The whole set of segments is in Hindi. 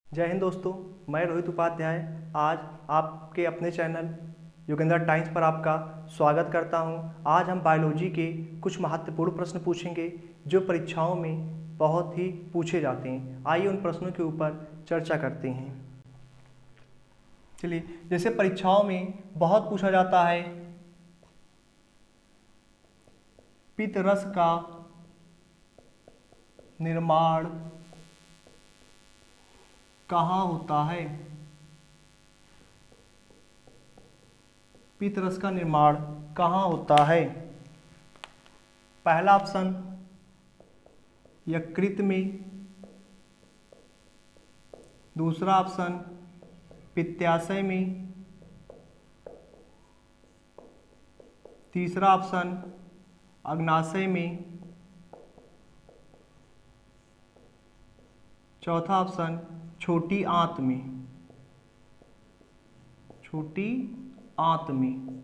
जय हिंद दोस्तों, मैं रोहित उपाध्याय आज आपके अपने चैनल योगेंद्र टाइम्स पर आपका स्वागत करता हूं। आज हम बायोलॉजी के कुछ महत्वपूर्ण प्रश्न पूछेंगे जो परीक्षाओं में बहुत ही पूछे जाते हैं। आइए उन प्रश्नों के ऊपर चर्चा करते हैं। चलिए, जैसे परीक्षाओं में बहुत पूछा जाता है, पित्त रस का निर्माण कहाँ होता है? पित्त रस का निर्माण कहाँ होता है? पहला ऑप्शन यकृत में, दूसरा ऑप्शन पित्ताशय में, तीसरा ऑप्शन अग्नाशय में, चौथा ऑप्शन छोटी आंत में। छोटी आंत में।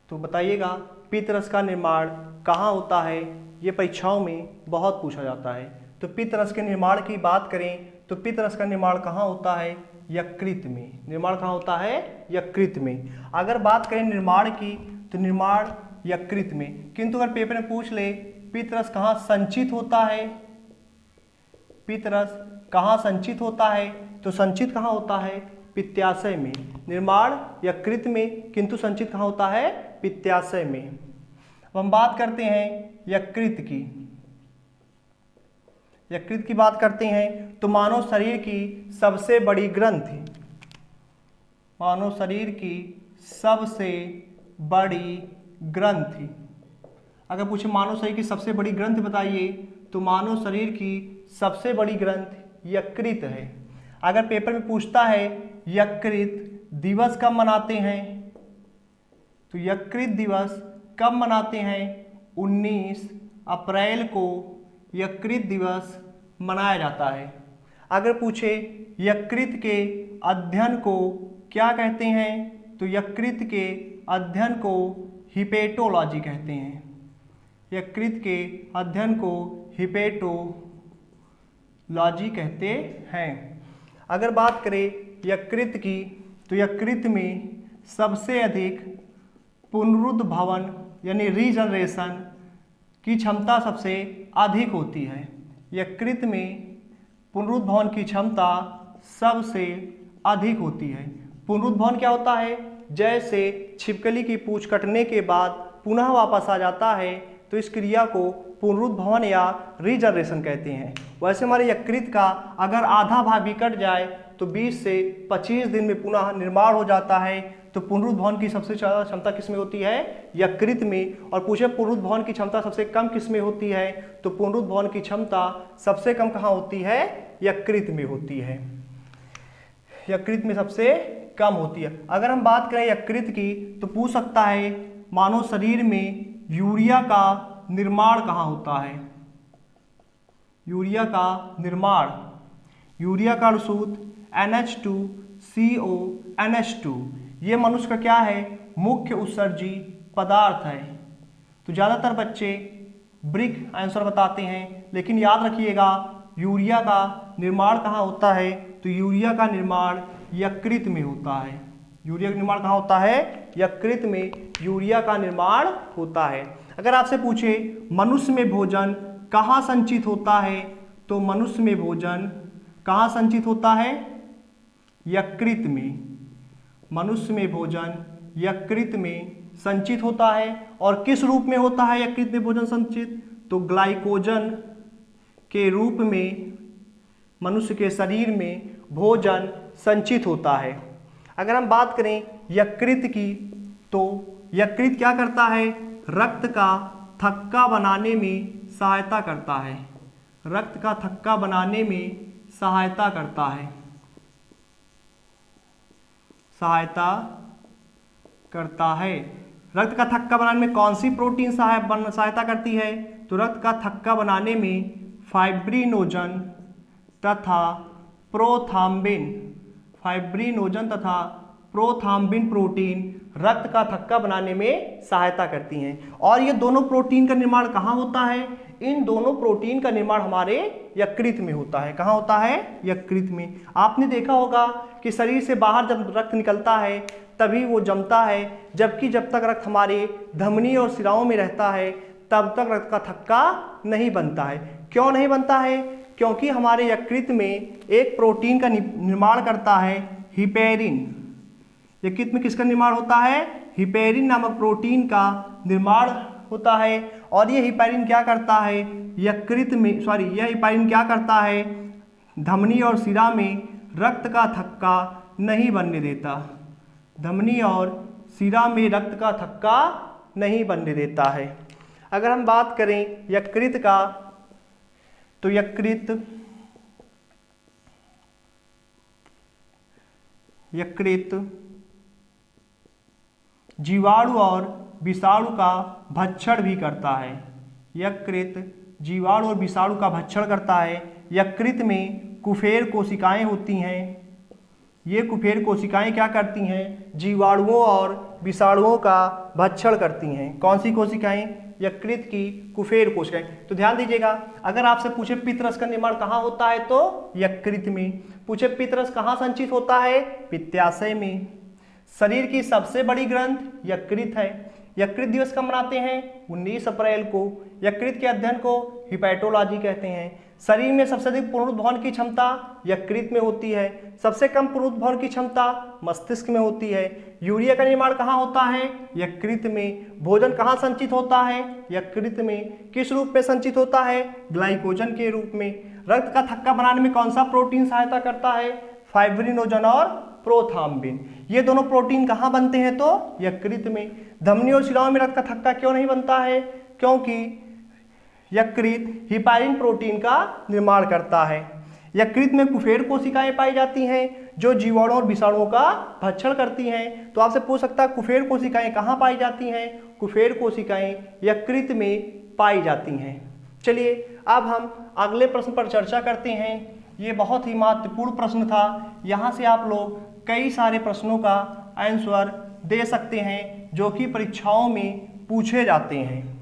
तो बताइएगा पित्त रस का निर्माण कहाँ होता है? ये परीक्षाओं में बहुत पूछा जाता है। तो पित्त रस के निर्माण की बात करें तो पित्त रस का निर्माण कहाँ होता है? यकृत में। निर्माण कहाँ होता है? यकृत में। अगर बात करें निर्माण की तो निर्माण यकृत में, किंतु अगर पेपर में पूछ ले पित्त रस कहाँ संचित होता है, पित्त रस कहाँ संचित होता है, तो संचित कहाँ होता है? पित्ताशय में। निर्माण यकृत में किंतु संचित कहाँ होता है? पित्ताशय में। अब हम बात करते हैं यकृत की। यकृत की बात करते हैं तो मानव शरीर की सबसे बड़ी ग्रंथि, मानव शरीर की सबसे बड़ी ग्रंथि, अगर पूछे मानव शरीर की सबसे बड़ी ग्रंथि बताइए तो मानव शरीर की सबसे बड़ी ग्रंथि यकृत है। अगर पेपर में पूछता है यकृत दिवस कब मनाते हैं, तो यकृत दिवस कब मनाते हैं? 19 अप्रैल को यकृत दिवस मनाया जाता है। अगर पूछे यकृत के अध्ययन को क्या कहते हैं, तो यकृत के अध्ययन को हिपेटोलॉजी कहते हैं। यकृत के अध्ययन को हिपेटोलॉजी कहते हैं। अगर बात करें यकृत की तो यकृत में सबसे अधिक पुनरुद्भवन यानी रीजनरेशन की क्षमता सबसे अधिक होती है। यकृत में पुनरुद्भवन की क्षमता सबसे अधिक होती है। पुनरुद्भवन क्या होता है? जैसे छिपकली की पूंछ कटने के बाद पुनः वापस आ जाता है, तो इस क्रिया को पुनरुद्भवन या रीजनरेशन कहते हैं। वैसे हमारे यकृत का अगर आधा भाग भी कट जाए तो 20 से 25 दिन में पुनः निर्माण हो जाता है। तो पुनरुद्भवन की सबसे ज़्यादा क्षमता किस में होती है? यकृत में। और पूछे पुनरुद्भवन की क्षमता सबसे कम किस में होती है, तो पुनरुद्भवन की क्षमता सबसे कम कहाँ होती है? यकृत में होती है। यकृत में सबसे कम होती है। अगर हम बात करें यकृत की तो पूछ सकता है मानव शरीर में यूरिया का निर्माण कहाँ होता है? यूरिया का निर्माण, यूरिया का सूत्र NH2CONH2, ये मनुष्य का क्या है? मुख्य उत्सर्जी पदार्थ है। तो ज़्यादातर बच्चे ब्रिक आंसर बताते हैं, लेकिन याद रखिएगा यूरिया का निर्माण कहाँ होता है, तो यूरिया का निर्माण यकृत में होता है। यूरिया का निर्माण कहाँ होता है? यकृत में यूरिया का निर्माण होता है। अगर आपसे पूछे मनुष्य में भोजन कहाँ संचित होता है, तो मनुष्य में भोजन कहाँ संचित होता है? यकृत में। मनुष्य में भोजन यकृत में संचित होता है। और किस रूप में होता है यकृत में भोजन संचित? तो ग्लाइकोजन के रूप में मनुष्य के शरीर में भोजन संचित होता है। अगर हम बात करें यकृत की तो यकृत क्या करता है? रक्त का थक्का बनाने में सहायता करता है। रक्त का थक्का बनाने में सहायता करता है। सहायता करता है। रक्त का थक्का बनाने में कौन सी प्रोटीन सहायता करती है? तो रक्त का थक्का बनाने में फाइब्रिनोजन तथा प्रोथ्राम्बिन, फाइब्रिनोजन तथा प्रोथ्राम्बिन प्रोटीन रक्त का थक्का बनाने में सहायता करती हैं। और ये दोनों प्रोटीन का निर्माण कहाँ होता है? इन दोनों प्रोटीन का निर्माण हमारे यकृत में होता है। कहाँ होता है? यकृत में। आपने देखा होगा कि शरीर से बाहर जब रक्त निकलता है तभी वो जमता है, जबकि जब तक रक्त हमारे धमनी और शिराओं में रहता है तब तक रक्त का थक्का नहीं बनता है। क्यों नहीं बनता है? क्योंकि हमारे यकृत में एक प्रोटीन का निर्माण करता है हिपेरिन। यकृत में किसका निर्माण होता है? हिपेरिन नामक प्रोटीन का निर्माण होता है। और ये हिपेरिन क्या करता है? यह हिपेरिन क्या करता है? धमनी और शिरा में रक्त का थक्का नहीं बनने देता। धमनी और शिरा में रक्त का थक्का नहीं बनने देता है। अगर हम बात करें यकृत का, तो यकृत जीवाणु और विषाणु का भक्षण भी करता है। यकृत जीवाणु और विषाणु का भक्षण करता है। यकृत में कुफेर कोशिकाएं होती हैं। ये कुफेर कोशिकाएं क्या करती हैं? जीवाणुओं और विषाणुओं का भक्षण करती हैं। कौन सी कोशिकाएं? यकृत की कुफेर कोशिकाएं। तो ध्यान दीजिएगा, अगर आपसे पूछे पित्तरस का निर्माण कहाँ होता है तो यकृत में। पूछे पित्तरस कहाँ संचित होता है? पित्ताशय में। शरीर की सबसे बड़ी ग्रंथ यकृत है। यकृत दिवस कब मनाते हैं? 19 अप्रैल को। यकृत के अध्ययन को हिपैटोलॉजी कहते हैं। शरीर में सबसे अधिक पुनरुद्भवन की क्षमता यकृत में होती है। सबसे कम पुनरुद्भवन की क्षमता मस्तिष्क में होती है। यूरिया का निर्माण कहाँ होता है? यकृत में। भोजन कहाँ संचित होता है? यकृत में। किस रूप में संचित होता है? ग्लाइकोजन के रूप में। रक्त का थक्का बनाने में कौन सा प्रोटीन सहायता करता है? फाइब्रिनोजन और प्रोथ्राम्बिन। ये दोनों प्रोटीन कहाँ बनते हैं? तो यकृत में। धमनी और शिराओं में रक्त का थक्का क्यों नहीं बनता है? क्योंकि यकृत हिपेरिन प्रोटीन का निर्माण करता है। यकृत में कुफेर कोशिकाएं पाई जाती हैं जो जीवाणु और विषाणुओं का भक्षण करती हैं। तो आपसे पूछ सकता है कुफेर कोशिकाएं कहाँ पाई जाती हैं? कुफेर कोशिकाएं यकृत में पाई जाती हैं। चलिए अब हम अगले प्रश्न पर चर्चा करते हैं। ये बहुत ही महत्वपूर्ण प्रश्न था। यहाँ से आप लोग कई सारे प्रश्नों का आंसर दे सकते हैं जो कि परीक्षाओं में पूछे जाते हैं।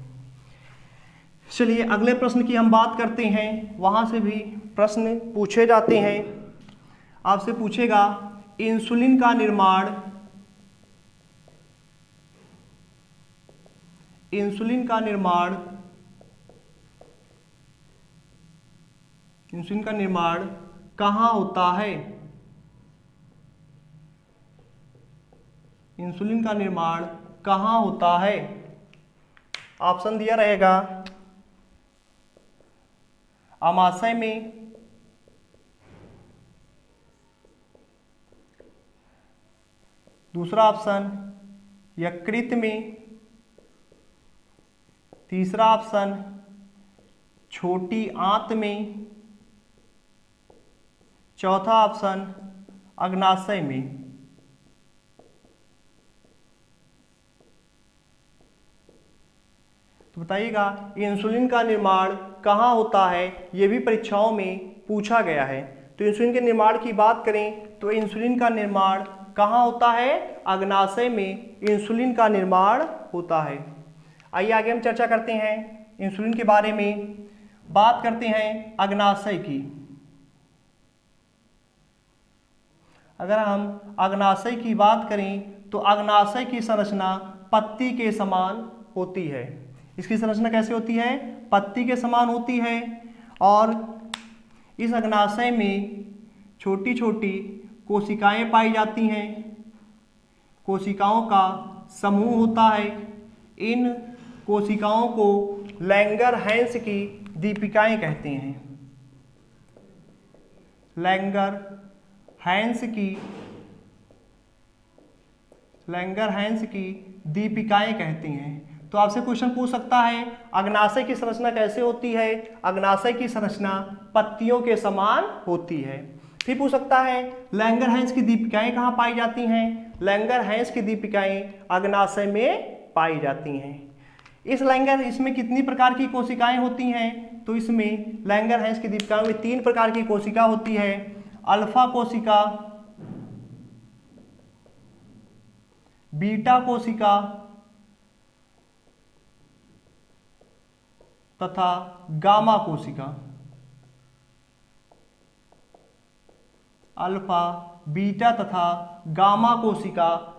चलिए अगले प्रश्न की हम बात करते हैं। वहाँ से भी प्रश्न पूछे जाते हैं। आपसे पूछेगा इंसुलिन का निर्माण कहाँ होता है? इंसुलिन का निर्माण कहाँ होता है? ऑप्शन दिया रहेगा आमाशय में, दूसरा ऑप्शन यकृत में, तीसरा ऑप्शन छोटी आंत में, चौथा ऑप्शन अग्नाशय में। तो बताइएगा इंसुलिन का निर्माण कहाँ होता है? ये भी परीक्षाओं में पूछा गया है। तो इंसुलिन के निर्माण की बात करें तो इंसुलिन का निर्माण कहाँ होता है? अग्नाशय में इंसुलिन का निर्माण होता है। आइए आगे हम चर्चा करते हैं इंसुलिन के बारे में। बात करते हैं अग्नाशय की। अगर हम अग्नाशय की बात करें तो अग्नाशय की संरचना पत्ती के समान होती है। इसकी संरचना कैसे होती है? पत्ती के समान होती है। और इस अग्नाशय में छोटी छोटी कोशिकाएं पाई जाती हैं। कोशिकाओं का समूह होता है। इन कोशिकाओं को लैंगर-हैंस की दीपिकाएं कहते हैं। लैंगर-हैंस की दीपिकाएं कहते हैं। तो आपसे क्वेश्चन पूछ सकता है अग्नाशय की संरचना कैसे होती है? अग्नाशय की संरचना पत्तियों के समान होती है। फिर पूछ सकता है लैंगर-हैंस की दीपिकाएं कहाँ पाई जाती हैं? लैंगर-हैंस की दीपिकाएं अग्नाशय में पाई जाती हैं। इसमें कितनी प्रकार की कोशिकाएं होती हैं? तो इसमें लैंगर-हैंस की दीपिकाओं में 3 प्रकार की कोशिका होती है। अल्फा कोशिका, बीटा कोशिका तथा गामा कोशिका, अल्फा, बीटा तथा गामा कोशिका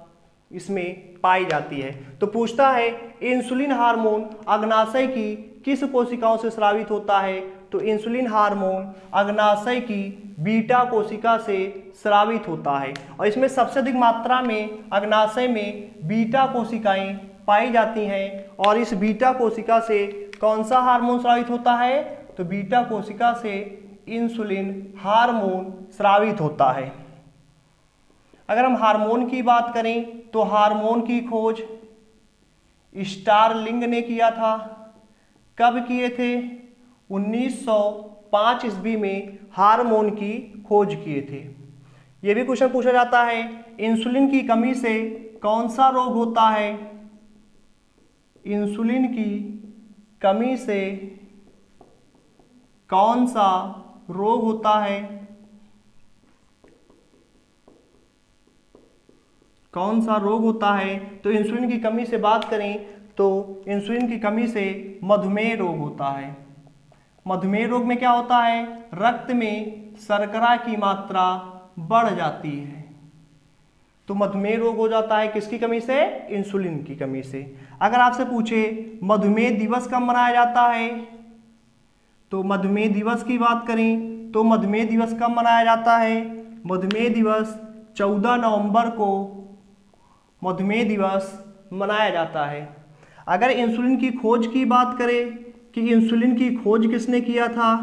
इसमें पाई जाती है। तो पूछता है इंसुलिन हार्मोन अग्नाशय की किस कोशिकाओं से स्रावित होता है? तो इंसुलिन हार्मोन अग्नाशय की बीटा कोशिका से स्रावित होता है और इसमें सबसे अधिक मात्रा में अग्नाशय में बीटा कोशिकाएं पाई जाती हैं। और इस बीटा कोशिका से कौन सा हार्मोन स्रावित होता है? तो बीटा कोशिका से इंसुलिन हार्मोन स्रावित होता है। अगर हम हार्मोन की बात करें तो हार्मोन की खोज स्टारलिंग ने किया था। कब किए थे? 1905 ईस्वी में हार्मोन की खोज किए थे। यह भी क्वेश्चन पूछा जाता है इंसुलिन की कमी से कौन सा रोग होता है? इंसुलिन की कमी से कौन सा रोग होता है? कौन सा रोग होता है? तो इंसुलिन की कमी से बात करें तो इंसुलिन की कमी से मधुमेह रोग होता है। मधुमेह रोग में क्या होता है? रक्त में शर्करा की मात्रा बढ़ जाती है। तो मधुमेह रोग हो जाता है किसकी कमी से? इंसुलिन की कमी से। अगर आपसे पूछे मधुमेह दिवस कब मनाया जाता है? तो मधुमेह दिवस की बात करें तो मधुमेह दिवस कब मनाया जाता है? मधुमेह दिवस 14 नवंबर को मधुमेह दिवस मनाया जाता है। अगर इंसुलिन की खोज की बात करें कि इंसुलिन की खोज किसने किया था?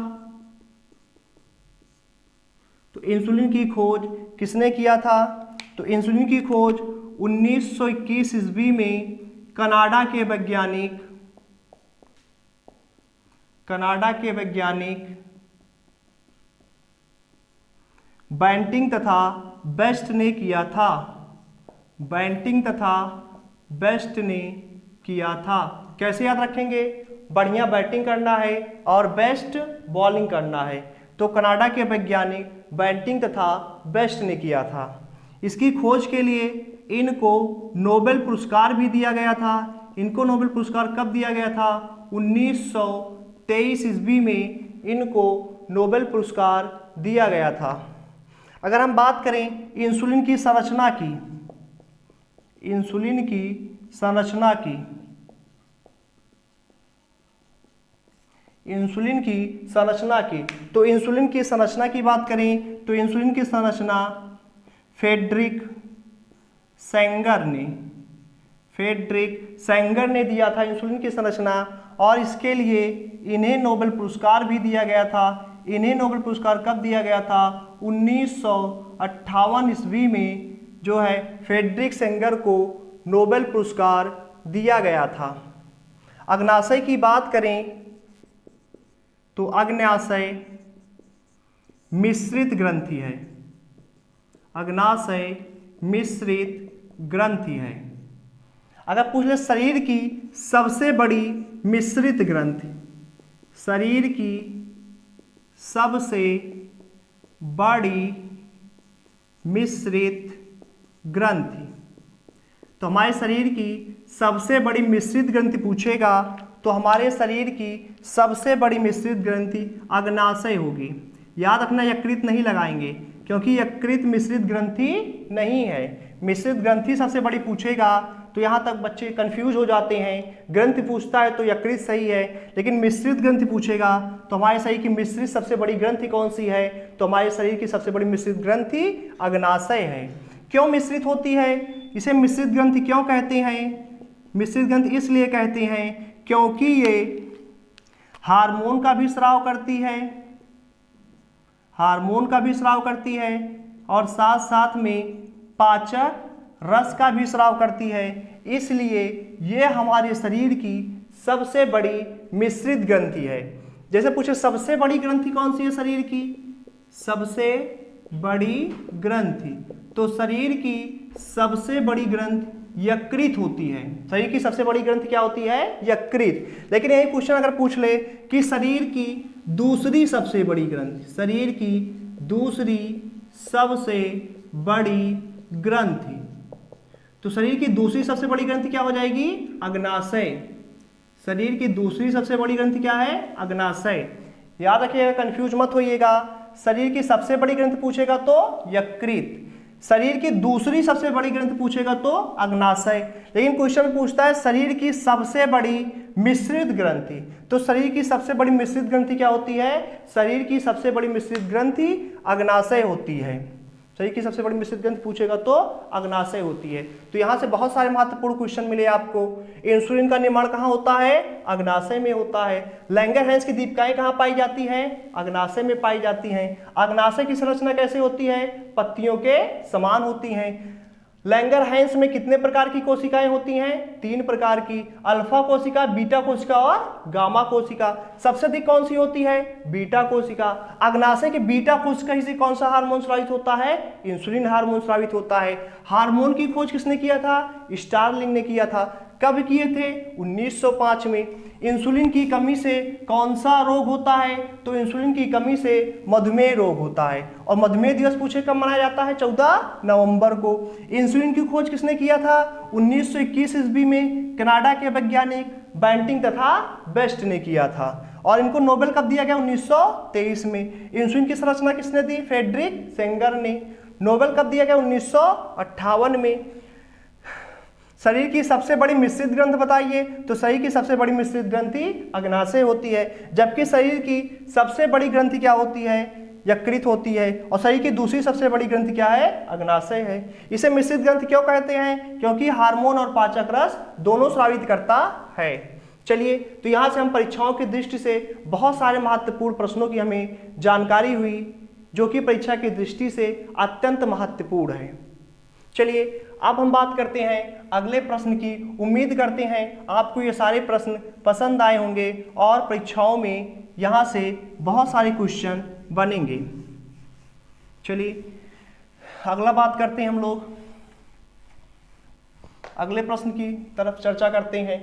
तो इंसुलिन की खोज किसने किया था? तो इंसुलिन की खोज 1921 ईस्वी में कनाडा के वैज्ञानिक बैंटिंग तथा बेस्ट ने किया था। बैंटिंग तथा बेस्ट ने किया था। कैसे याद रखेंगे? बढ़िया बैटिंग करना है और बेस्ट बॉलिंग करना है। तो कनाडा के वैज्ञानिक बैंटिंग तथा बेस्ट ने किया था। इसकी खोज के लिए इनको नोबेल पुरस्कार भी दिया गया था। इनको नोबेल पुरस्कार कब दिया गया था? 1923 ईस्वी में इनको नोबेल पुरस्कार दिया गया था। अगर हम बात करें इंसुलिन की संरचना की, इंसुलिन की संरचना की, इंसुलिन की संरचना की, तो इंसुलिन की संरचना की बात करें तो इंसुलिन की संरचना फ्रेडरिक सेंगर ने दिया था इंसुलिन की संरचना और इसके लिए इन्हें नोबेल पुरस्कार भी दिया गया था। इन्हें नोबेल पुरस्कार कब दिया गया था? 1958 ईस्वी में जो है फ्रेडरिक सेंगर को नोबेल पुरस्कार दिया गया था। अग्नाशय की बात करें तो अग्नाशय मिश्रित ग्रंथि है। अग्नाशय मिश्रित ग्रंथि है। अगर पूछ ले शरीर की सबसे बड़ी मिश्रित ग्रंथि, शरीर की सबसे बड़ी मिश्रित ग्रंथि, तो हमारे शरीर की सबसे बड़ी मिश्रित ग्रंथि पूछेगा तो हमारे शरीर की सबसे बड़ी मिश्रित ग्रंथि अग्नाशय होगी। याद रखना यकृत नहीं लगाएंगे क्योंकि यकृत मिश्रित ग्रंथि नहीं है। मिश्रित ग्रंथि सबसे बड़ी पूछेगा तो यहाँ तक बच्चे कंफ्यूज हो जाते हैं। ग्रंथि पूछता है तो यकृत सही है, लेकिन मिश्रित ग्रंथि पूछेगा तो हमारे शरीर की मिश्रित सबसे बड़ी ग्रंथि कौन सी है? तो हमारे शरीर की सबसे बड़ी मिश्रित ग्रंथि अग्नाशय है। क्यों मिश्रित होती है? इसे मिश्रित ग्रंथि क्यों कहते हैं? मिश्रित ग्रंथि इसलिए कहते हैं क्योंकि ये हार्मोन का भी स्राव करती है, हार्मोन का भी स्राव करती है और साथ साथ में पाचक रस का भी स्राव करती है। इसलिए ये हमारे शरीर की सबसे बड़ी मिश्रित ग्रंथि है। जैसे पूछे सबसे बड़ी ग्रंथि कौन सी है शरीर की? सबसे बड़ी ग्रंथि, तो शरीर की सबसे बड़ी ग्रंथि यकृत होती है। शरीर की सबसे बड़ी ग्रंथि क्या होती है? यकृत। लेकिन यही क्वेश्चन अगर पूछ ले कि शरीर की दूसरी सबसे बड़ी ग्रंथि, शरीर की दूसरी सबसे बड़ी ग्रंथि, तो शरीर की दूसरी सबसे बड़ी ग्रंथि क्या हो जाएगी? अग्नाशय। शरीर की दूसरी सबसे बड़ी ग्रंथि क्या है? अग्नाशय। याद रखिएगा, कंफ्यूज मत होइएगा। शरीर की सबसे बड़ी ग्रंथि पूछेगा तो यकृत, शरीर की दूसरी सबसे बड़ी ग्रंथि पूछेगा तो अग्नाशय। लेकिन क्वेश्चन पूछता है शरीर की सबसे बड़ी मिश्रित ग्रंथि, तो शरीर की सबसे बड़ी मिश्रित ग्रंथि क्या होती है? शरीर की सबसे बड़ी मिश्रित ग्रंथि अग्नाशय होती है। शरीर की सबसे बड़ी मिश्रित ग्रंथि पूछेगा तो अग्नाशय होती है। तो यहाँ से बहुत सारे महत्वपूर्ण क्वेश्चन मिले आपको। इंसुलिन का निर्माण कहाँ होता है? अग्नाशय में होता है। लैंगरहैंस की दीपिकाएं कहाँ पाई जाती हैं? अग्नाशय में पाई जाती हैं। अग्नाशय की संरचना कैसे होती है? पत्तियों के समान होती हैं। लैंगरहैंस में कितने प्रकार की कोशिकाएं होती हैं? 3 प्रकार की, अल्फा कोशिका, बीटा कोशिका और गामा कोशिका। सबसे अधिक कौन सी होती है? बीटा कोशिका। अग्नाशय के बीटा कोशिका से कौन सा हार्मोन स्रावित होता है? इंसुलिन हार्मोन स्रावित होता है। हार्मोन की खोज किसने किया था? स्टारलिंग ने किया था। कब किए थे? 1905 में। इंसुलिन की कमी से कौन सा रोग होता है? तो इंसुलिन की कमी से मधुमेह रोग होता है। और मधुमेह दिवस पूछे कब मनाया जाता है? 14 नवंबर को। इंसुलिन की खोज किसने किया था? 1921 ईस्वी में कनाडा के वैज्ञानिक बैंटिंग तथा बेस्ट ने किया था। और इनको नोबेल कब दिया गया? 1923 में। इंसुलिन की संरचना किसने दी? फ्रेडरिक सेंगर ने। नोबेल कब दिया गया? 1958 में। शरीर की सबसे बड़ी मिश्रित ग्रंथि बताइए? तो शरीर की सबसे बड़ी मिश्रित ग्रंथि अग्नाशय होती है, जबकि शरीर की सबसे बड़ी ग्रंथि क्या होती है? यकृत होती है। और शरीर की दूसरी सबसे बड़ी ग्रंथि क्या है? अग्नाशय है। इसे मिश्रित ग्रंथि क्यों कहते हैं? क्योंकि हार्मोन और पाचक रस दोनों स्रावित करता है। चलिए, तो यहाँ से हम परीक्षाओं की दृष्टि से बहुत सारे महत्वपूर्ण प्रश्नों की हमें जानकारी हुई, जो कि परीक्षा की दृष्टि से अत्यंत महत्वपूर्ण है। चलिए, अब हम बात करते हैं अगले प्रश्न की। उम्मीद करते हैं आपको ये सारे प्रश्न पसंद आए होंगे और परीक्षाओं में यहाँ से बहुत सारे क्वेश्चन बनेंगे। चलिए, अगला बात करते हैं हम लोग, अगले प्रश्न की तरफ चर्चा करते हैं।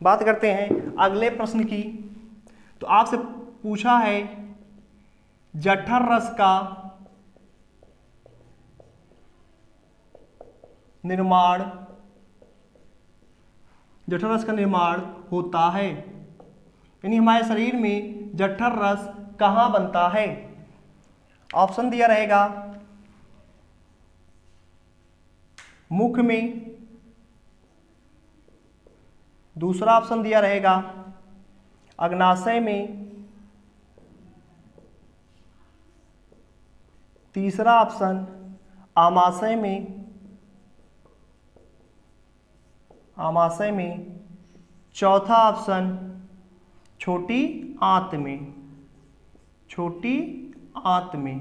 बात करते हैं अगले प्रश्न की। तो आपसे पूछा है जठर रस का निर्माण, जठर रस का निर्माण होता है, यानी हमारे शरीर में जठर रस कहाँ बनता है? ऑप्शन दिया रहेगा मुख में, दूसरा ऑप्शन दिया रहेगा अग्नाशय में, तीसरा ऑप्शन आमाशय में, आमाशय में, चौथा ऑप्शन छोटी आंत में, छोटी आंत में।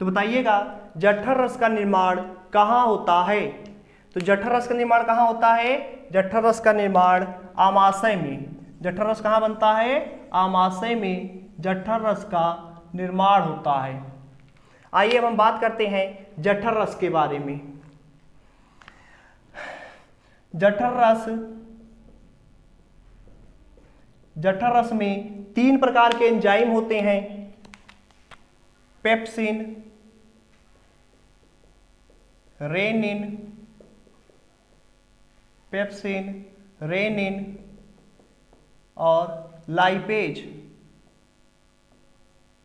तो बताइएगा जठर रस का निर्माण कहाँ होता है? तो जठर रस का निर्माण कहाँ होता है? जठर रस का निर्माण आमाशय में। जठर रस कहाँ बनता है? आमाशय में जठर रस का निर्माण होता है। आइए अब हम बात करते हैं जठर रस के बारे में। जठर रस में 3 प्रकार के एंजाइम होते हैं, पेप्सिन, रेनिन, पेप्सिन, रेनिन और लाइपेज।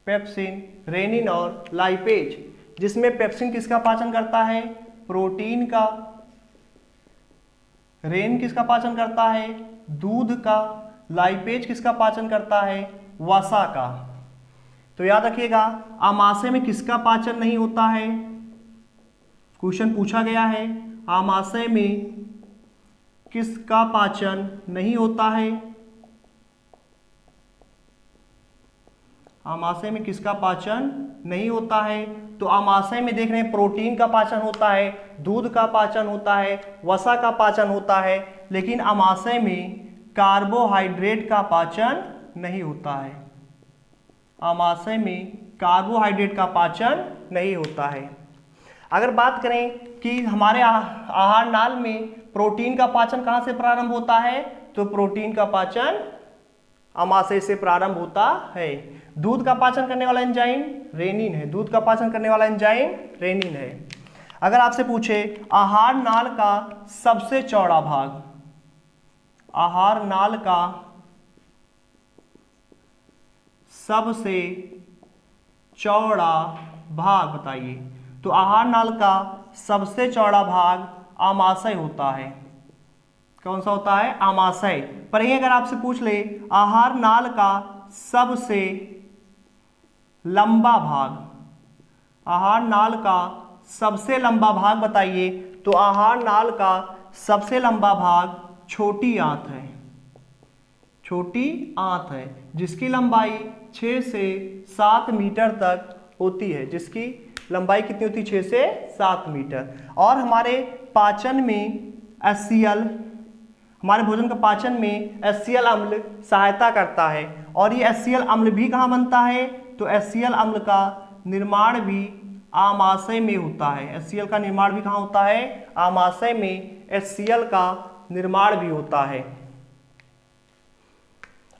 पेप्सिन, रेनिन और लाइपेज, जिसमें पेप्सिन किसका पाचन करता है? प्रोटीन का। रेनिन किसका पाचन करता है? दूध का। लाइपेज किसका पाचन करता है? वसा का। तो याद रखिएगा आमाशय में किसका पाचन नहीं होता है? क्वेश्चन पूछा गया है आमाशय में किसका पाचन नहीं होता है? आमाशय में किसका पाचन नहीं होता है? तो आमाशय में देख रहे हैं प्रोटीन का पाचन होता है, दूध का पाचन होता है, वसा का पाचन होता है, लेकिन आमाशय में कार्बोहाइड्रेट का पाचन नहीं होता है। आमाशय में कार्बोहाइड्रेट का पाचन नहीं होता है। अगर बात करें कि हमारे आहार नाल में प्रोटीन का पाचन कहाँ से प्रारंभ होता है, तो प्रोटीन का पाचन आमाशय से प्रारंभ होता है। दूध का पाचन करने वाला एंजाइम रेनिन है। दूध का पाचन करने वाला एंजाइम रेनिन है। अगर आपसे पूछे आहार नाल का सबसे चौड़ा भाग, आहार नाल का सबसे चौड़ा भाग बताइए, तो आहार नाल का सबसे चौड़ा भाग आमाशय होता है। कौन सा होता है? आमाशय। पर ये अगर आपसे पूछ ले आहार नाल का सबसे लंबा भाग, आहार नाल का सबसे लंबा भाग बताइए, तो आहार नाल का सबसे लंबा भाग छोटी आंत है। छोटी आंत है जिसकी लंबाई 6 से 7 मीटर तक होती है। जिसकी लंबाई कितनी होती है? 6 से 7 मीटर। और हमारे पाचन में HCl, हमारे भोजन का पाचन में HCl अम्ल सहायता करता है। और ये HCl अम्ल भी कहाँ बनता है? तो HCl अम्ल का निर्माण भी आमाशय में होता है। HCl का निर्माण भी कहाँ होता है? आमाशय में HCl का निर्माण भी होता है।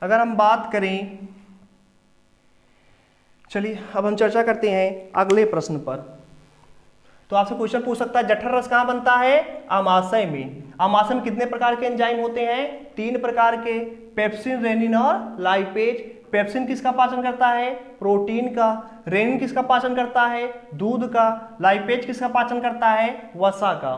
अगर हम बात करें, चलिए अब हम चर्चा करते हैं अगले प्रश्न पर। तो आपसे क्वेश्चन पूछ सकता है जठर रस कहाँ बनता है? आमाशय में। आमाशय में कितने प्रकार के एंजाइम होते हैं? 3 प्रकार के, पेप्सिन, रेनिन और लाइपेज। पेप्सिन किसका पाचन करता है? प्रोटीन का। रेनिन किसका पाचन करता है? दूध का। लाइपेज किसका पाचन करता है? वसा का।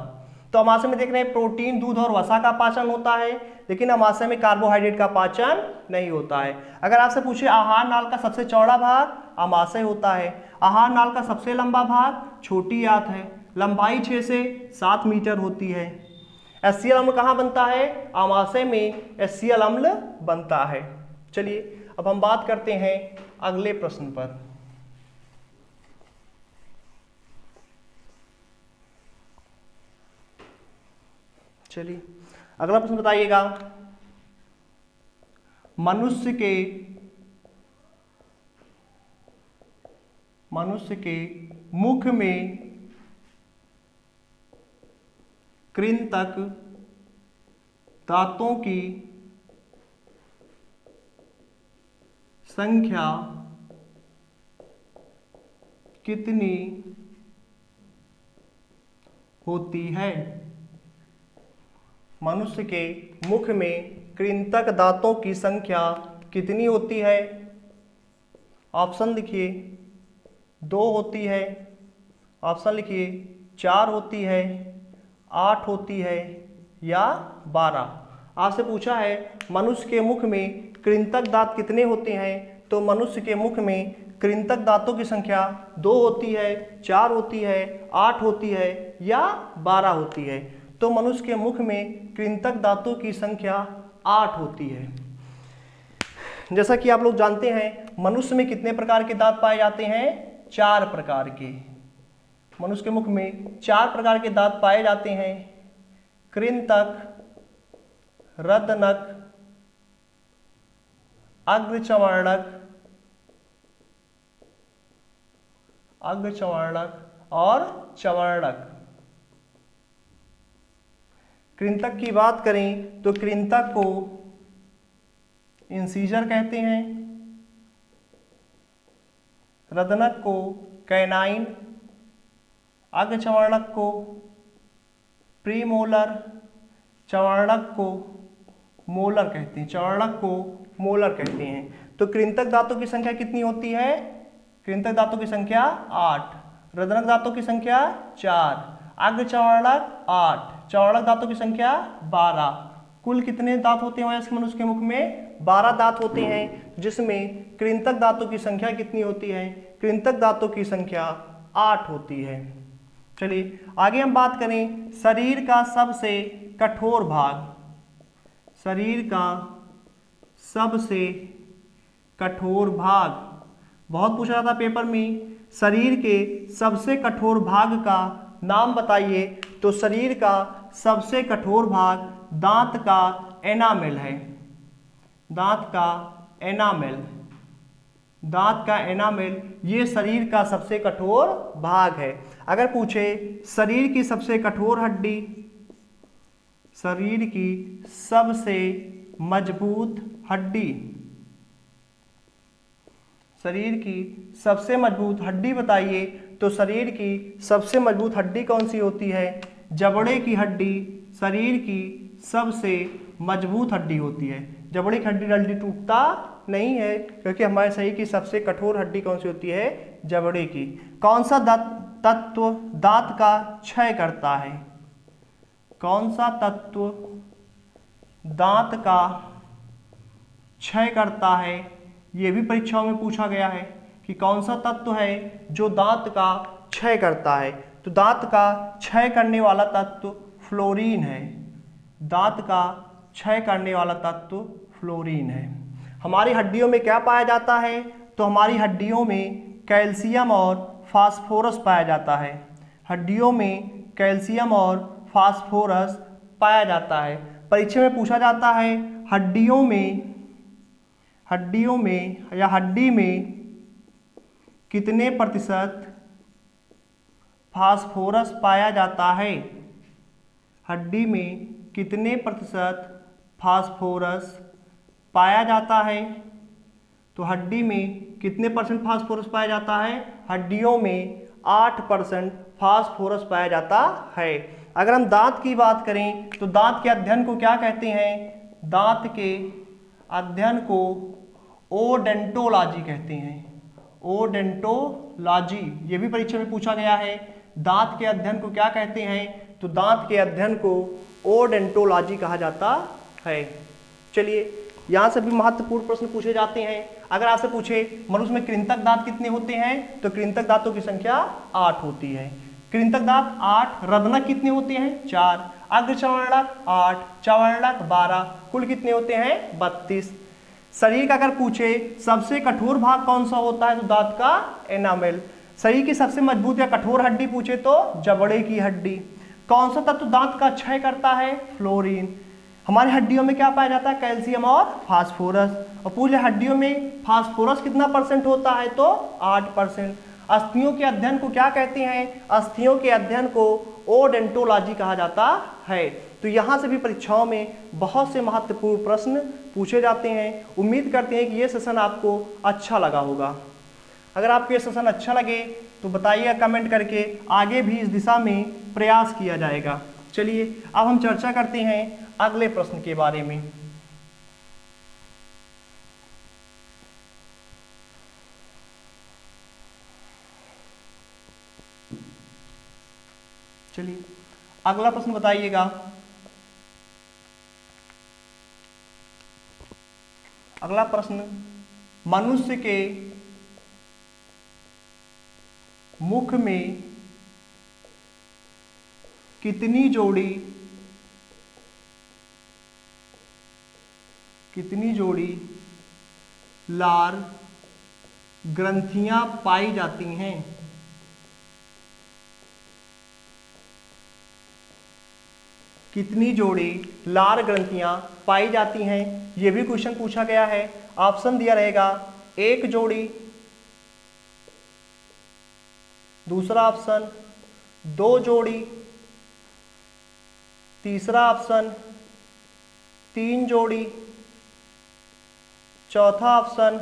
तो आमाशय में देख रहे हैं प्रोटीन, दूध और वसा का पाचन होता है, लेकिन आमाशय में कार्बोहाइड्रेट का पाचन नहीं होता है। अगर आपसे पूछे आहार नाल का सबसे चौड़ा भाग, आमाशय होता है। आहार नाल का सबसे लंबा भाग छोटी आंत है, लंबाई 6 से 7 मीटर होती है। HCl अम्ल कहाँ बनता है? आमाशय में HCl अम्ल बनता है। चलिए अब हम बात करते हैं अगले प्रश्न पर। चलिए अगला प्रश्न बताइएगा, मनुष्य के मुख में कृंतक दांतों की संख्या कितनी होती है? मनुष्य के मुख में कृंतक दांतों की संख्या कितनी होती है? ऑप्शन लिखिए, 2 होती है, ऑप्शन लिखिए 4 होती है, 8 होती है या 12। आपसे पूछा है मनुष्य के मुख में कृंतक दांत कितने होते हैं, तो मनुष्य के मुख में कृंतक दांतों की संख्या 2 होती है, 4 होती है, 8 होती है या 12 होती है। तो मनुष्य के मुख में कृंतक दांतों की संख्या 8 होती है। जैसा कि आप लोग जानते हैं मनुष्य में कितने प्रकार के दांत पाए जाते हैं? 4 प्रकार के। मनुष्य के मुख में 4 प्रकार के दांत पाए जाते हैं, कृंतक, रदनक, अग्रचर्वणक और चर्वणक। कृंतक की बात करें तो कृंतक को इंसीजर कहते हैं, रदनक को कैनाइन, अग्रचर्वणक को प्रीमोलर, चर्वणक को मोलर कहते हैं, चर्वणक को मोलर कहते हैं। तो कृंतक दांतों की संख्या कितनी होती है? कृंतक दांतों की संख्या 8, रदनक दांतों की संख्या 4, अग्रचर्वणक 8, चर्वणक दांतों की संख्या 12। कुल कितने दांत होते हैं मनुष्य के मुख में? 12 दांत होते हैं, जिसमें कृंतक दांतों की संख्या कितनी होती है? कृंतक दांतों की संख्या 8 होती है। चलिए आगे हम बात करें शरीर का सबसे कठोर भाग। शरीर का सबसे कठोर भाग बहुत पूछा जाता पेपर में। शरीर के सबसे कठोर भाग का नाम बताइए, तो शरीर का सबसे कठोर भाग दांत का एनामेल है। दांत का एनामेल, दांत का एनामेल ये शरीर का सबसे कठोर भाग है। अगर पूछे शरीर की सबसे कठोर हड्डी, शरीर की सबसे मजबूत हड्डी, शरीर की सबसे मजबूत हड्डी बताइए, तो शरीर की सबसे मजबूत हड्डी कौन सी होती है? जबड़े की हड्डी शरीर की सबसे मजबूत हड्डी होती है। जबड़े की हड्डी जल्दी टूटता नहीं है, क्योंकि हमारे शरीर की सबसे कठोर हड्डी कौन सी होती है? जबड़े की। कौन सा तत्व दांत का क्षय करता है? कौन सा तत्व दांत का क्षय करता है? यह भी परीक्षाओं में पूछा गया है कि कौन सा तत्व है जो दांत का क्षय करता है। तो दांत का क्षय करने वाला तत्व फ्लोरीन है। दांत का क्षय करने वाला तत्व फ्लोरीन है। हमारी हड्डियों में क्या पाया जाता है? तो हमारी हड्डियों में कैल्शियम और फास्फोरस पाया जाता है। हड्डियों में कैल्शियम और फास्फोरस पाया जाता है। परीक्षा में पूछा जाता है हड्डियों में या हड्डी में कितने प्रतिशत फास्फोरस पाया जाता है? हड्डी में कितने प्रतिशत फास्फोरस पाया जाता है? तो हड्डी में कितने परसेंट फास्फोरस पाया जाता है? हड्डियों में 8% फास्फोरस पाया जाता है। अगर हम दांत की बात करें तो दांत के अध्ययन को क्या कहते हैं? दांत के अध्ययन को ओडेंटोलॉजी कहते हैं। ओडेंटोलॉजी, ये भी परीक्षा में पूछा गया है। दांत के अध्ययन को क्या कहते हैं? तो दांत के अध्ययन को ओडेंटोलॉजी कहा जाता है। चलिए, यहाँ से भी महत्वपूर्ण प्रश्न पूछे जाते हैं। अगर आपसे पूछे मनुष्य में कृंतक दांत कितने होते हैं? तो कृंतक दांतों की संख्या 8 होती है। कृंतक दांत 8। रत्नक कितने होते हैं? 4। अग्रचर्वणक 8, चर्वणक 12, कुल कितने होते हैं? 32। शरीर का अगर पूछे सबसे कठोर भाग कौन सा होता है? तो दांत का एनामेल। शरीर की सबसे मजबूत या कठोर हड्डी पूछे तो जबड़े की हड्डी। कौन सा तत्व दांत का क्षय करता है? फ्लोरीन। हमारी हड्डियों में क्या पाया जाता है? कैल्शियम और फास्फोरस। और पूरे हड्डियों में फास्फोरस कितना परसेंट होता है? तो 8%। अस्थियों के अध्ययन को क्या कहते हैं? अस्थियों के अध्ययन को ओडेंटोलॉजी कहा जाता है। तो यहाँ से भी परीक्षाओं में बहुत से महत्वपूर्ण प्रश्न पूछे जाते हैं। उम्मीद करते हैं कि ये सेशन आपको अच्छा लगा होगा। अगर आपको ये सेशन अच्छा लगे तो बताइएगा कमेंट करके, आगे भी इस दिशा में प्रयास किया जाएगा। चलिए, अब हम चर्चा करते हैं अगले प्रश्न के बारे में। चलिए, अगला प्रश्न बताइएगा। अगला प्रश्न, मनुष्य के मुख में कितनी जोड़ी लार ग्रंथियां पाई जाती हैं? कितनी जोड़ी लार ग्रंथियां पाई जाती हैं? यह भी क्वेश्चन पूछा गया है। ऑप्शन दिया रहेगा 1 जोड़ी, दूसरा ऑप्शन 2 जोड़ी, तीसरा ऑप्शन 3 जोड़ी, चौथा ऑप्शन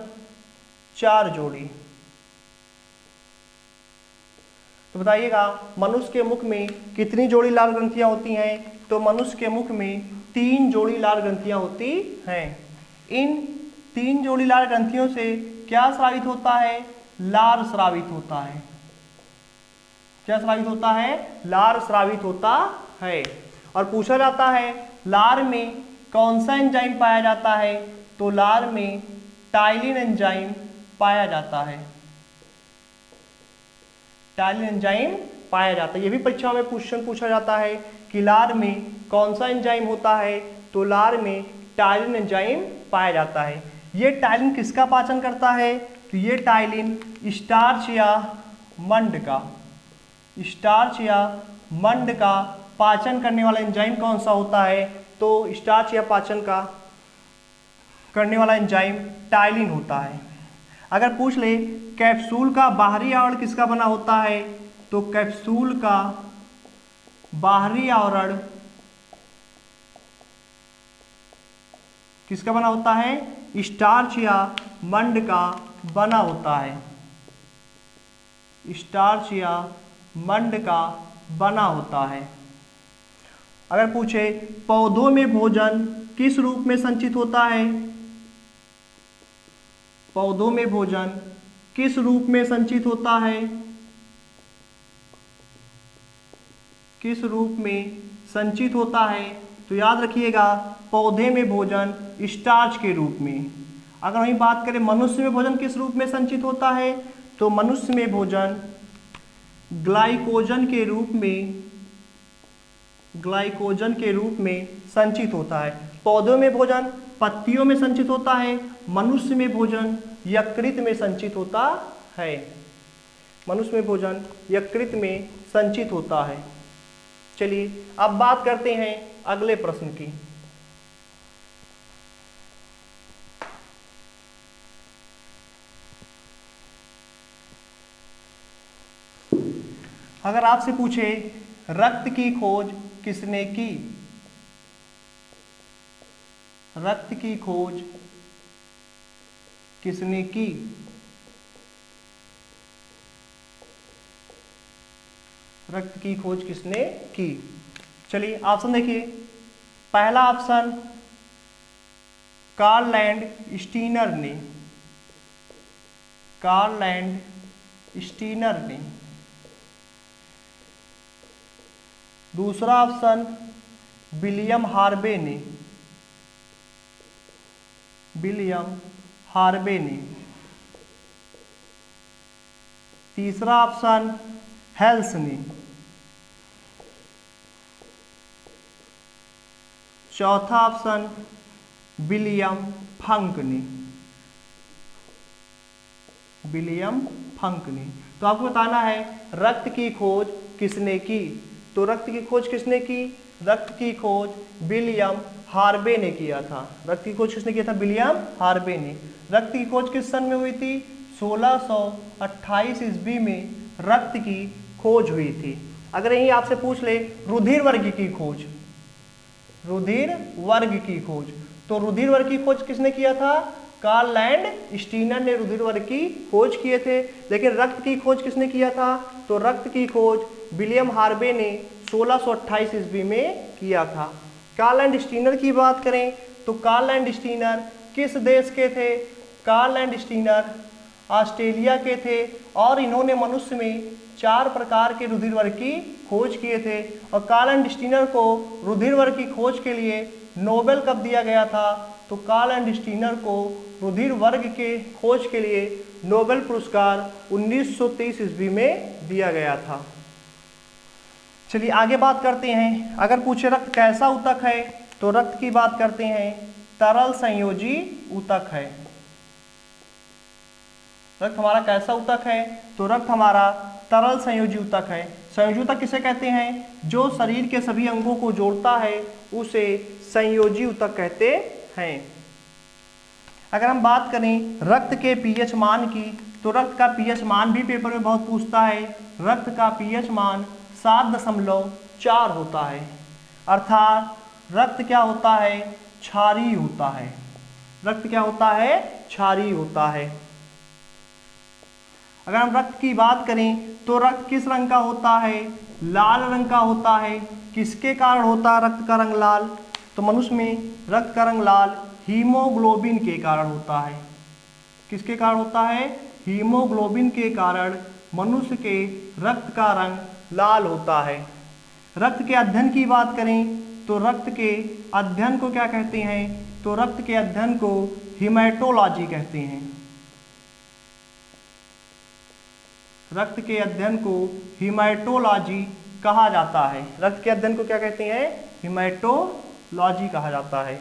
4 जोड़ी। तो बताइएगा मनुष्य के मुख में कितनी जोड़ी लाल ग्रंथियां होती हैं? तो मनुष्य के मुख में 3 जोड़ी लाल ग्रंथियां होती हैं। इन 3 जोड़ी लाल ग्रंथियों से क्या स्रावित होता है? लार स्रावित होता है। क्या स्रावित होता है? लार स्रावित होता है। और पूछा जाता है लार में कौन सा एंजाइम पाया जाता है? तो लार में टाइलिन एंजाइम पाया जाता है। टाइलिन एंजाइम पाया जाता है। यह भी परीक्षा में क्वेश्चन पूछा जाता है कि लार में कौन सा एंजाइम होता है? तो लार में टाइलिन एंजाइम पाया जाता है। ये टाइलिन किसका पाचन करता है? तो ये टाइलिन स्टार्च या मंड का पाचन करने वाला एंजाइम कौन सा होता है? तो स्टार्च या पाचन का करने वाला एंजाइम टाइलिन होता है। अगर पूछ ले कैप्सूल का बाहरी आवरण किसका बना होता है? तो कैप्सूल का बाहरी आवरण किसका बना होता है? स्टार्च या मंड का बना होता है। स्टार्च या मंड का बना होता है। अगर पूछे पौधों में भोजन किस रूप में संचित होता है, पौधों में भोजन किस रूप में संचित होता है, किस रूप में संचित होता है, तो याद रखिएगा पौधे में भोजन स्टार्च के रूप में। अगर वहीं बात करें मनुष्य में भोजन किस रूप में संचित होता है, तो मनुष्य में भोजन ग्लाइकोजन के रूप में, ग्लाइकोजन के रूप में संचित होता है। पौधों में भोजन पत्तियों में संचित होता है, मनुष्य में भोजन यकृत में संचित होता है, मनुष्य में भोजन यकृत में संचित होता है। चलिए अब बात करते हैं अगले प्रश्न की। अगर आपसे पूछे रक्त की खोज किसने की, रक्त की खोज किसने की, रक्त की खोज किसने की। चलिए ऑप्शन देखिए, पहला ऑप्शन कार्ल लैंड स्टीनर ने, कार्ल लैंड स्टीनर ने। दूसरा ऑप्शन विलियम हार्वे ने, विलियम हार्वे ने। तीसरा ऑप्शन हेल्स ने। चौथा ऑप्शन विलियम फंक ने, विलियम फंक ने। तो आपको बताना है रक्त की खोज किसने की। तो रक्त की खोज किसने की, रक्त की खोज विलियम हार्वे ने किया था। रक्त की खोज किसने किया था, विलियम हार्वे ने। रक्त की खोज किस सन में हुई थी, 1628 ईस्वी में रक्त की खोज हुई थी। अगर यही आपसे पूछ ले रुधिर वर्ग की खोज, रुधिर वर्ग की खोज, तो रुधिर वर्ग की खोज किसने किया था, कार्ल लैंड स्टीनर ने रुधिर वर्ग की खोज किए थे। लेकिन रक्त की खोज किसने किया था, तो रक्त की खोज विलियम हार्वे ने 1628 ईस्वी में किया था। कार्ल लैंड स्टीनर की बात करें तो कार्ल लैंड स्टीनर किस देश के थे, कार्ल लैंड स्टीनर ऑस्ट्रेलिया के थे और इन्होंने मनुष्य में 4 प्रकार के रुधिर वर्ग की खोज किए थे। और कार्ल लैंड स्टीनर को रुधिर वर्ग की खोज के लिए नोबेल कब दिया गया था, तो कार्ल लैंड स्टीनर को रुधिर वर्ग के खोज के लिए नोबेल पुरस्कार 1923 ईस्वी में दिया गया था। चलिए आगे बात करते हैं। अगर पूछे रक्त कैसा ऊतक है, तो रक्त की बात करते हैं तरल संयोजी ऊतक है। रक्त हमारा कैसा ऊतक है, तो रक्त हमारा तरल संयोजी ऊतक है। संयोजी ऊतक किसे कहते हैं, जो शरीर के सभी अंगों को जोड़ता है उसे संयोजी ऊतक कहते हैं। अगर हम बात करें रक्त के पीएच मान की, तो रक्त का पीएच मान भी पेपर में बहुत पूछता है। रक्त का पीएच मान 7.4 होता है, अर्थात रक्त क्या होता है, क्षारीय होता है। रक्त क्या होता है, क्षारीय होता है। अगर हम रक्त की बात करें तो रक्त किस रंग का होता है, लाल रंग का होता है। किसके कारण होता है रक्त का रंग लाल, तो मनुष्य में रक्त का रंग लाल हीमोग्लोबिन के कारण होता है। किसके कारण होता है, हीमोग्लोबिन के कारण मनुष्य के रक्त का रंग लाल होता है। रक्त के अध्ययन की बात करें तो रक्त के अध्ययन को क्या कहते हैं, तो रक्त के अध्ययन को हीमेटोलॉजी कहते हैं। रक्त के अध्ययन को हीमेटोलॉजी कहा जाता है। रक्त के अध्ययन को क्या कहते हैं, हीमेटोलॉजी कहा जाता है।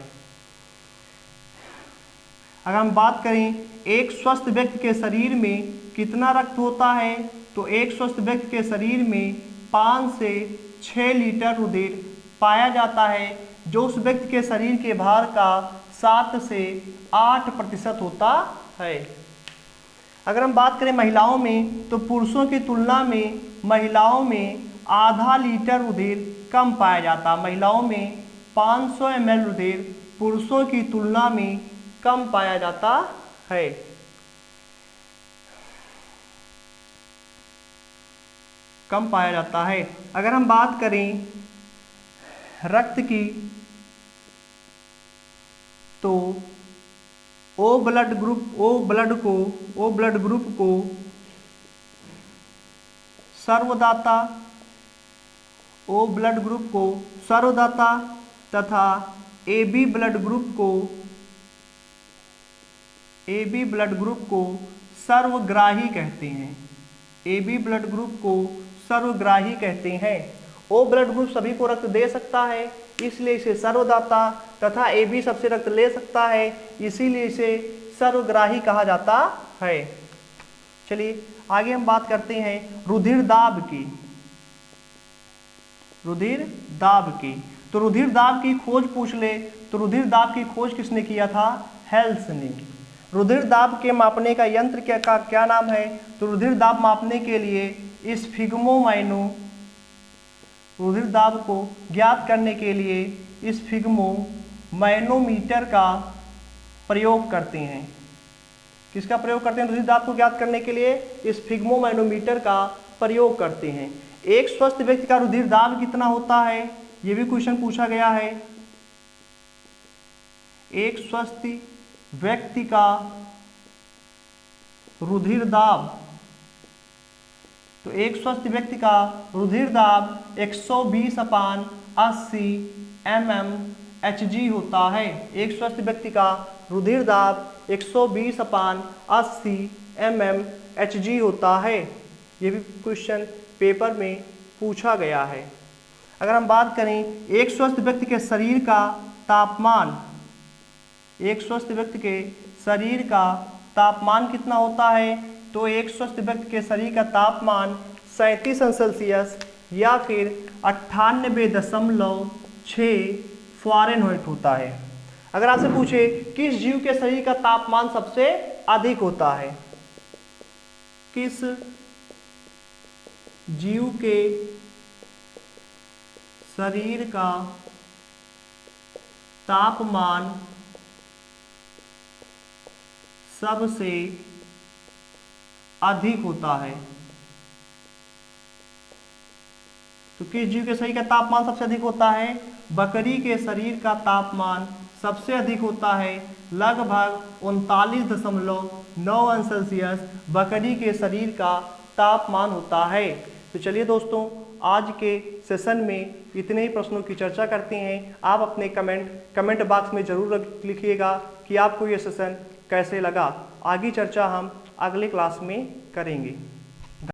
अगर हम बात करें एक स्वस्थ व्यक्ति के शरीर में कितना रक्त होता है, तो एक स्वस्थ व्यक्ति के शरीर में 5 से 6 लीटर रुधिर पाया जाता है, जो उस व्यक्ति के शरीर के भार का 7 से 8% होता है। अगर हम बात करें महिलाओं में, तो पुरुषों की तुलना में महिलाओं में आधा लीटर रुधिर कम पाया जाता है। महिलाओं में 500 ml रुधिर पुरुषों की तुलना में कम पाया जाता है। कम पाया जाता है। अगर हम बात करें रक्त की, तो ओ ब्लड ग्रुप को सर्वदाता तथा AB ब्लड ग्रुप को सर्वग्राही कहते हैं। AB ब्लड ग्रुप को सर्वग्राही कहते हैं। O ब्लड ग्रुप सभी को रक्त दे सकता है, इसलिए इसे सर्वदाता, तथा AB सबसे रक्त ले सकता है, इसीलिए इसे सर्वग्राही कहा जाता है। चलिए आगे हम बात करते हैं रुधिर दाब की। तो रुधिर दाब की खोज पूछ ले तो रुधिर दाब की खोज किसने किया था? हेल्स ने। रुधिर दाब के मापने का यंत्र का क्या नाम है? तो रुधिर दाब मापने के लिए रुधिर दाब को ज्ञात करने के लिए स्फिग्मोमैनोमीटर का प्रयोग करते हैं। किसका प्रयोग करते हैं? रुधिर दाब को ज्ञात करने के लिए स्फिग्मोमैनोमीटर का प्रयोग करते हैं। एक स्वस्थ व्यक्ति का रुधिर दाब कितना होता है? यह भी क्वेश्चन पूछा गया है। एक स्वस्थ व्यक्ति का रुधिर दाब, तो एक स्वस्थ व्यक्ति का रुधिर दाब 120/80 mmHg होता है। एक स्वस्थ व्यक्ति का रुधिर दाब 120/80 mmHg होता है। यह भी क्वेश्चन पेपर में पूछा गया है। अगर हम बात करें एक स्वस्थ व्यक्ति के शरीर का तापमान, एक स्वस्थ व्यक्ति के शरीर का तापमान कितना होता है? तो एक स्वस्थ व्यक्ति के शरीर का तापमान 37°C या फिर 98.6 फ़ारेनहाइट होता है। अगर आपसे पूछे किस जीव के शरीर का तापमान सबसे अधिक होता है? किस जीव के शरीर का तापमान सबसे अधिक होता है? तो किस जीव के शरीर का तापमान सबसे अधिक होता है? बकरी के शरीर का तापमान सबसे अधिक होता है, लगभग 39.9 बकरी के शरीर का तापमान होता है। तो चलिए दोस्तों, आज के सेशन में इतने ही प्रश्नों की चर्चा करते हैं। आप अपने कमेंट बॉक्स में ज़रूर लिखिएगा कि आपको ये सेशन कैसे लगा। आगे चर्चा हम अगले क्लास में करेंगे।